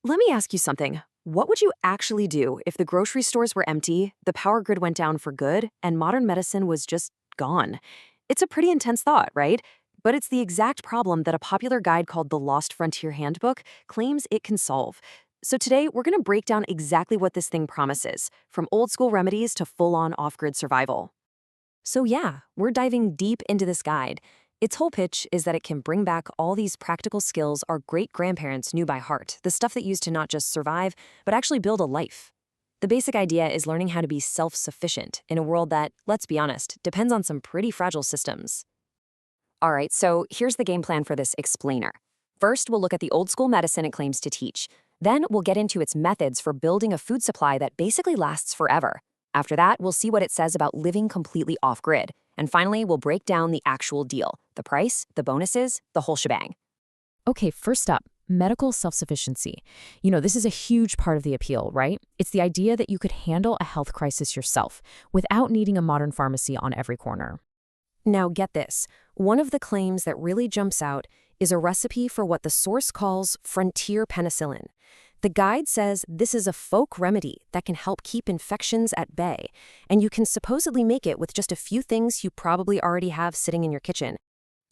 Let me ask you something. What would you actually do if the grocery stores were empty, the power grid went down for good, and modern medicine was just gone? It's a pretty intense thought, right? But it's the exact problem that a popular guide called the Lost Frontier Handbook claims it can solve. So today, we're going to break down exactly what this thing promises, from old school remedies to full-on off-grid survival. So yeah, we're diving deep into this guide. Its whole pitch is that it can bring back all these practical skills our great-grandparents knew by heart, the stuff that used to not just survive, but actually build a life. The basic idea is learning how to be self-sufficient in a world that, let's be honest, depends on some pretty fragile systems. All right, so here's the game plan for this explainer. First, we'll look at the old school medicine it claims to teach. Then we'll get into its methods for building a food supply that basically lasts forever. After that, we'll see what it says about living completely off-grid. And finally, we'll break down the actual deal, the price, the bonuses, the whole shebang. Okay, first up, medical self-sufficiency. This is a huge part of the appeal, right? It's the idea that you could handle a health crisis yourself without needing a modern pharmacy on every corner. Now get this, one of the claims that really jumps out is a recipe for what the source calls frontier penicillin. The guide says this is a folk remedy that can help keep infections at bay, and you can supposedly make it with just a few things you probably already have sitting in your kitchen.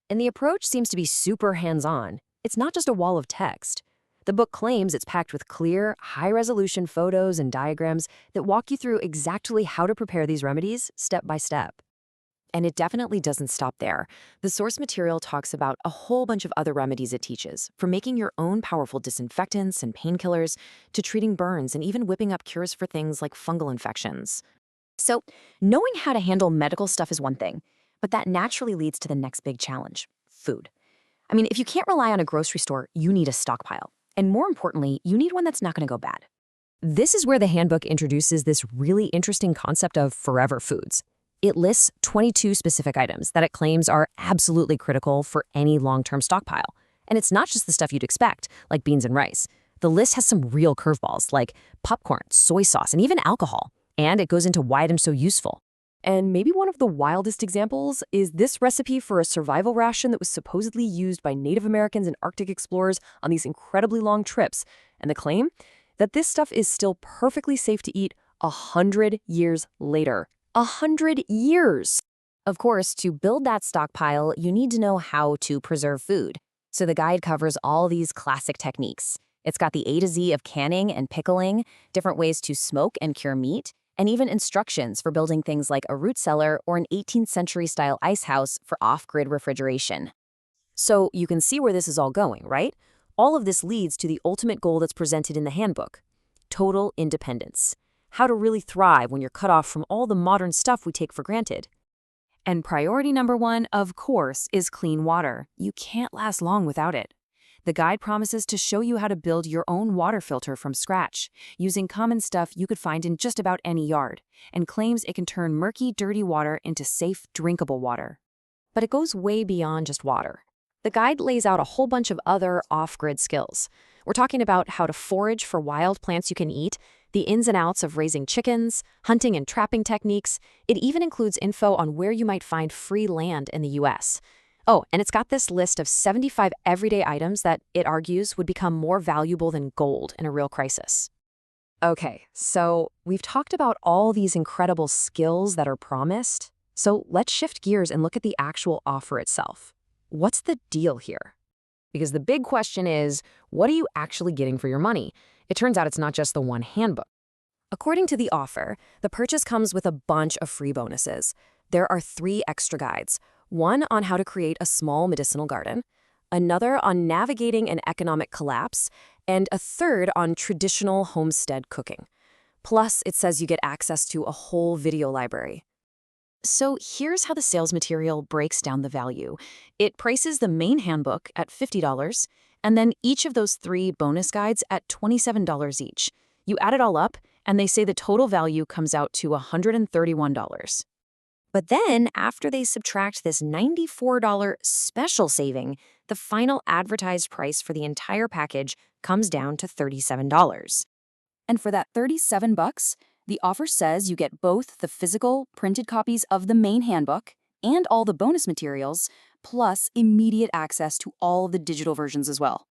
And the approach seems to be super hands-on. It's not just a wall of text. The book claims it's packed with clear, high-resolution photos and diagrams that walk you through exactly how to prepare these remedies step by step. And it definitely doesn't stop there. The source material talks about a whole bunch of other remedies it teaches, from making your own powerful disinfectants and painkillers to treating burns and even whipping up cures for things like fungal infections. So, knowing how to handle medical stuff is one thing, but that naturally leads to the next big challenge, food. I mean, if you can't rely on a grocery store, you need a stockpile. And more importantly, you need one that's not going to go bad. This is where the handbook introduces this really interesting concept of forever foods. It lists 22 specific items that it claims are absolutely critical for any long-term stockpile. And it's not just the stuff you'd expect, like beans and rice. The list has some real curveballs, like popcorn, soy sauce, and even alcohol. And it goes into why items so useful. And maybe one of the wildest examples is this recipe for a survival ration that was supposedly used by Native Americans and Arctic explorers on these incredibly long trips. And the claim? That this stuff is still perfectly safe to eat 100 years later. 100 years! Of course, to build that stockpile, you need to know how to preserve food. So the guide covers all these classic techniques. It's got the A to Z of canning and pickling, different ways to smoke and cure meat, and even instructions for building things like a root cellar or an 18th century style ice house for off-grid refrigeration. So you can see where this is all going, right? All of this leads to the ultimate goal that's presented in the handbook: total independence. How to really thrive when you're cut off from all the modern stuff we take for granted. And priority number one, of course, is clean water. You can't last long without it. The guide promises to show you how to build your own water filter from scratch, using common stuff you could find in just about any yard, and claims it can turn murky, dirty water into safe, drinkable water. But it goes way beyond just water. The guide lays out a whole bunch of other off-grid skills. We're talking about how to forage for wild plants you can eat, the ins and outs of raising chickens, hunting and trapping techniques. It even includes info on where you might find free land in the US. Oh, and it's got this list of 75 everyday items that it argues would become more valuable than gold in a real crisis. Okay, so we've talked about all these incredible skills that are promised. So let's shift gears and look at the actual offer itself. What's the deal here? Because the big question is, what are you actually getting for your money? It turns out it's not just the one handbook. According to the offer, the purchase comes with a bunch of free bonuses. There are 3 extra guides, one on how to create a small medicinal garden, another on navigating an economic collapse, and a third on traditional homestead cooking. Plus, it says you get access to a whole video library. So here's how the sales material breaks down the value. It prices the main handbook at $50, and then each of those 3 bonus guides at $27 each. You add it all up, and they say the total value comes out to $131. But then, after they subtract this $94 special saving, the final advertised price for the entire package comes down to $37. And for that $37, the offer says you get both the physical, printed copies of the main handbook and all the bonus materials, plus immediate access to all the digital versions as well.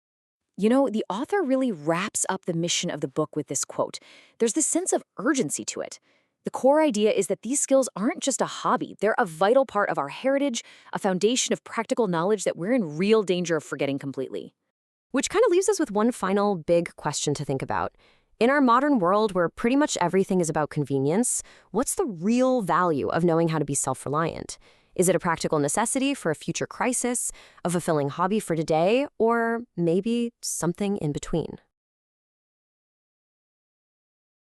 You know, the author really wraps up the mission of the book with this quote. There's this sense of urgency to it. The core idea is that these skills aren't just a hobby, they're a vital part of our heritage, a foundation of practical knowledge that we're in real danger of forgetting completely. Which kind of leaves us with one final big question to think about. In our modern world where pretty much everything is about convenience, what's the real value of knowing how to be self-reliant? Is it a practical necessity for a future crisis, a fulfilling hobby for today, or maybe something in between?